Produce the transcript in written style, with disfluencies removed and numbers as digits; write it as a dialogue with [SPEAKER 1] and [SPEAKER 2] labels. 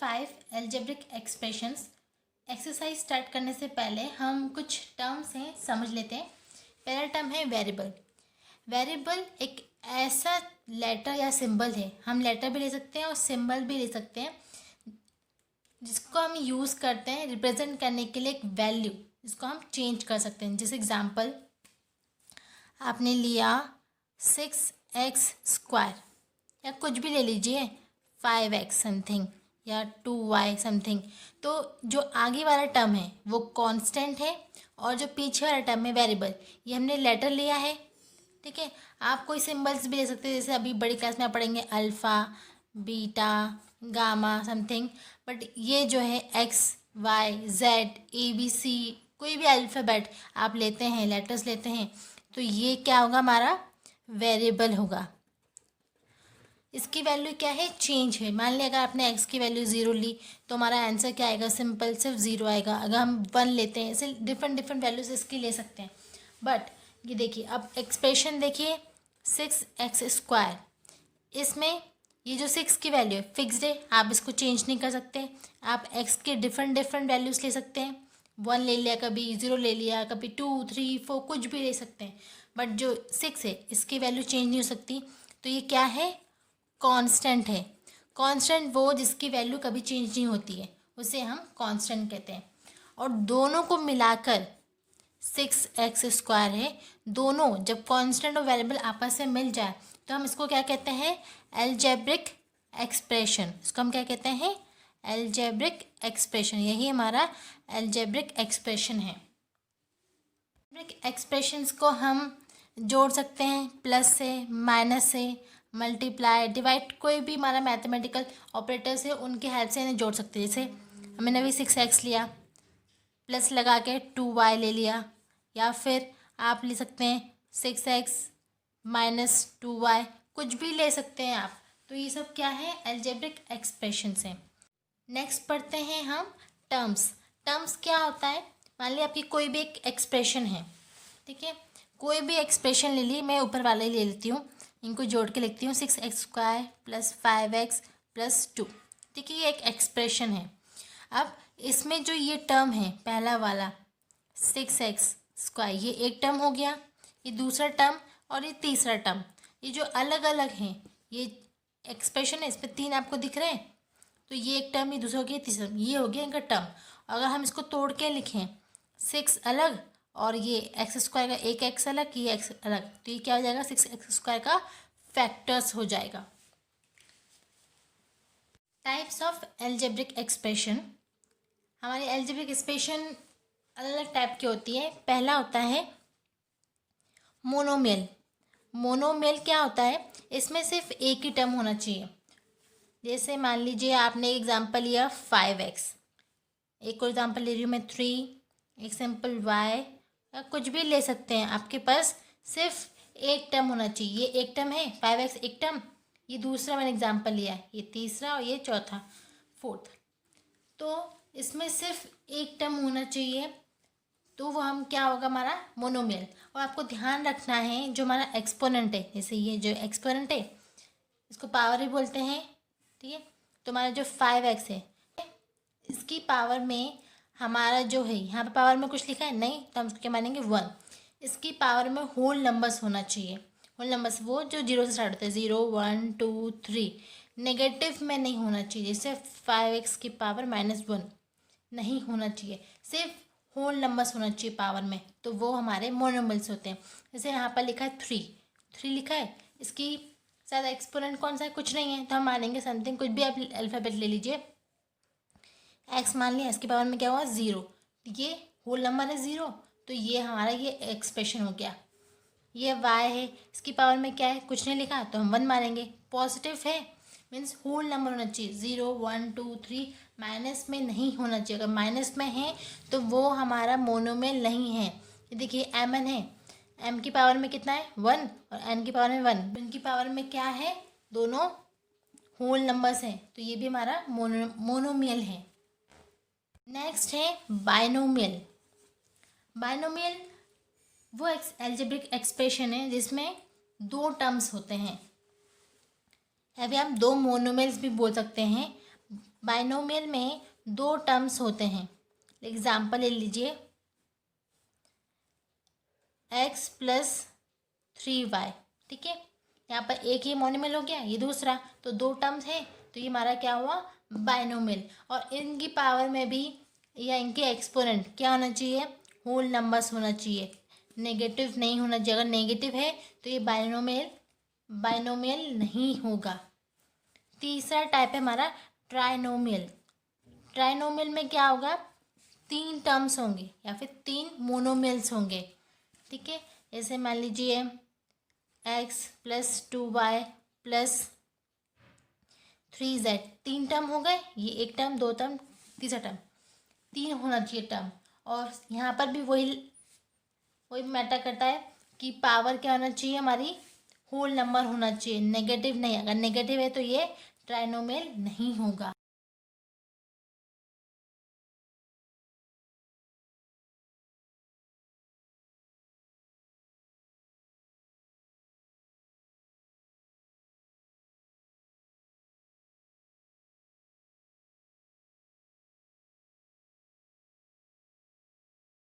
[SPEAKER 1] 5 algebraic expressions. Exercise start करने से पहले हम कुछ टर्म्स हैं समझ लेते हैं। पहला टर्म है वेरिएबल। वेरिएबल एक ऐसा लेटर या सिंबल है, हम लेटर भी ले सकते हैं और सिंबल भी ले सकते हैं, जिसको हम यूज़ करते हैं रिप्रेजेंट करने के लिए एक वैल्यू, जिसको हम चेंज कर सकते हैं। जैसे एग्जांपल आपने लिया 6x² या कुछ भी ले लीजिए, 5x समथिंग या 2y समथिंग। तो जो आगे वाला टर्म है वो कांस्टेंट है और जो पीछे वाला टर्म है वेरिएबल, ये हमने लेटर लिया है। ठीक है, आप कोई सिंबल्स भी ले सकते हैं, जैसे अभी बड़ी क्लास में आप पढ़ेंगे alpha, beta, gamma something. But ये जो है X, Y, Z, A B C, कोई भी अल्फ़ाबेट आप लेते हैं, लेटर्स लेते हैं, तो ये क्या होगा, हमारा वेरिएबल होगा। इसकी वैल्यू क्या है, चेंज है। मान लिया अगर आपने x की वैल्यू 0 ली तो हमारा आंसर क्या आएगा, सिंपल सिर्फ 0 आएगा। अगर हम 1 लेते हैं, ऐसे डिफरेंट डिफरेंट वैल्यूज इसकी ले सकते हैं। बट ये देखिए, अब एक्सप्रेशन देखिए 6x², इसमें ये जो 6 की वैल्यू है फिक्स्ड है, आप इसको चेंज नहीं कर सकते। आप x के डिफरेंट डिफरेंट वैल्यूज़ ले सकते हैं, 1 ले लिया, कभी 0 ले लिया, कभी 2, 3, 4 कुछ भी ले सकते हैं। बट जो 6 है इसकी वैल्यू चेंज नहीं हो सकती, तो ये क्या है, कांस्टेंट है। कांस्टेंट वो जिसकी वैल्यू कभी चेंज नहीं होती है, उसे हम कांस्टेंट कहते हैं। और दोनों को मिलाकर 6x² है। दोनों जब कांस्टेंट और वेरिएबल आपस में मिल जाए तो हम इसको क्या कहते हैं, एल्जेब्रिक एक्सप्रेशन। इसको हम क्या कहते हैं, एल्जेब्रिक एक्सप्रेशन। यही हमारा एल्जेब्रिक एक्सप्रेशन है। एल्जेब्रिक एक्सप्रेशंस को हम जोड़ सकते हैं प्लस से, माइनस से, मल्टीप्लाई, डिवाइड, कोई भी हमारा मैथमेटिकल ऑपरेटर्स है उनकी हेल्प से इन्हें जोड़ सकते हैं। जैसे हमने अभी 6x लिया, प्लस लगा के 2y ले लिया, या फिर आप ले सकते हैं 6x - 2y, कुछ भी ले सकते हैं आप। तो ये सब क्या है, एल्जेब्रिक एक्सप्रेशंस हैं। नेक्स्ट पढ़ते हैं हम टर्म्स। टर्म्स क्या होता है, मान लिया आपकी कोई भी एक एक्सप्रेशन है, ठीक है, कोई भी एक्सप्रेशन ले ली, मैं ऊपर वाले ले लेती हूँ, इनको जोड़ के लिखती हूँ 6x² + 5x + 2। ठीक है, ये एक एक्सप्रेशन है। अब इसमें जो ये टर्म है पहला वाला 6x², ये एक टर्म हो गया, ये दूसरा टर्म और ये तीसरा टर्म। ये जो अलग अलग हैं, ये एक्सप्रेशन है, इसमें 3 आपको दिख रहे हैं, तो ये एक टर्म, ये दूसरा हो गया, तीसरा, ये हो गया इनका टर्म। अगर हम इसको तोड़ के लिखें, 6 अलग और ये x² का एक x अलग, ये x अलग, तो ये क्या हो जाएगा, 6x² का फैक्टर्स हो जाएगा। Types of algebraic expression. हमारी एल्जेब्रिक एक्सप्रेशन अलग अलग टाइप की होती है। पहला होता है मोनोमियल। मोनोमियल क्या होता है, इसमें सिर्फ एक ही टर्म होना चाहिए। जैसे मान लीजिए आपने एग्जाम्पल लिया 5x, एक और एग्जाम्पल ले रही हूँ मैं 3, एक सिंपल y, या कुछ भी ले सकते हैं। आपके पास सिर्फ एक टर्म होना चाहिए। ये एक टर्म है 5x, एक टर्म, ये दूसरा मैंने एग्जाम्पल लिया है, ये तीसरा और ये चौथा, 4th। तो इसमें सिर्फ एक टर्म होना चाहिए, तो वो हम क्या होगा, हमारा मोनोमियल। और आपको ध्यान रखना है जो हमारा एक्सपोनेंट है, जैसे ये जो एक्सपोनेंट है इसको पावर ही बोलते हैं, ठीक है। तो हमारा जो 5x है, इसकी पावर में हमारा जो है, यहाँ पे पावर में कुछ लिखा है नहीं, तो हम उसको क्या मानेंगे, 1। इसकी पावर में होल नंबर्स होना चाहिए। होल नंबर्स वो जो 0 से स्टार्ट होते हैं, 0, 1, 2, 3। नेगेटिव में नहीं होना चाहिए, जैसे 5x की पावर -1 नहीं होना चाहिए, सिर्फ होल नंबर्स होना चाहिए पावर में, तो वो हमारे मोनोमियल्स होते हैं। जैसे यहाँ पर लिखा है 3 लिखा है, इसकी शायद एक्सपोनेंट कौन सा है, कुछ नहीं है, तो हम मानेंगे समथिंग, कुछ भी आप अल्फ़ाबेट ले लीजिए। x मान लिया, इसके पावर में क्या हुआ, 0, ये होल नंबर है 0, तो ये हमारा ये एक्सप्रेशन हो गया। ये y है, इसकी पावर में क्या है, कुछ नहीं लिखा, तो हम 1 मानेंगे। पॉजिटिव है मीन्स होल नंबर होना चाहिए, 0, 1, 2, 3, माइनस में नहीं होना चाहिए। अगर माइनस में है तो वो हमारा मोनोमियल नहीं है। ये देखिए mn है, m की पावर में कितना है, 1, और n की पावर में 1, इनकी पावर में क्या है, दोनों होल नंबर्स हैं, तो ये भी हमारा मोनोमियल है। नेक्स्ट है बाइनोमियल। बाइनोमियल वो एल्जेब्रिक एक्सप्रेशन है जिसमें 2 टर्म्स होते हैं, अभी आप 2 मोनोमियल्स भी बोल सकते हैं। बाइनोमियल में दो टर्म्स होते हैं। एग्जाम्पल ले लीजिए, x प्लस 3y, ठीक है। यहाँ पर एक ही मोनोमियल हो गया, ये दूसरा, तो दो टर्म्स है, तो ये हमारा क्या हुआ, बाइनोमियल। और इनकी पावर में भी या इनके एक्सपोनेंट क्या होना चाहिए, होल नंबर्स होना चाहिए, नेगेटिव नहीं होना चाहिए। अगर नेगेटिव है तो ये बाइनोमियल नहीं होगा। तीसरा टाइप है हमारा ट्राइनोमियल। ट्राइनोमियल में क्या होगा, तीन टर्म्स होंगे या फिर तीन मोनोमियल्स होंगे, ठीक है। जैसे मान लीजिए x plus 2y plus 3z, तीन टर्म हो गए, ये एक टर्म, दो टर्म, तीसरा टर्म, तीन होना चाहिए टर्म। और यहाँ पर भी वही मैटर करता है कि पावर क्या होना चाहिए, हमारी होल नंबर होना चाहिए, नेगेटिव नहीं। अगर नेगेटिव है तो ये ट्राइनोमियल नहीं होगा।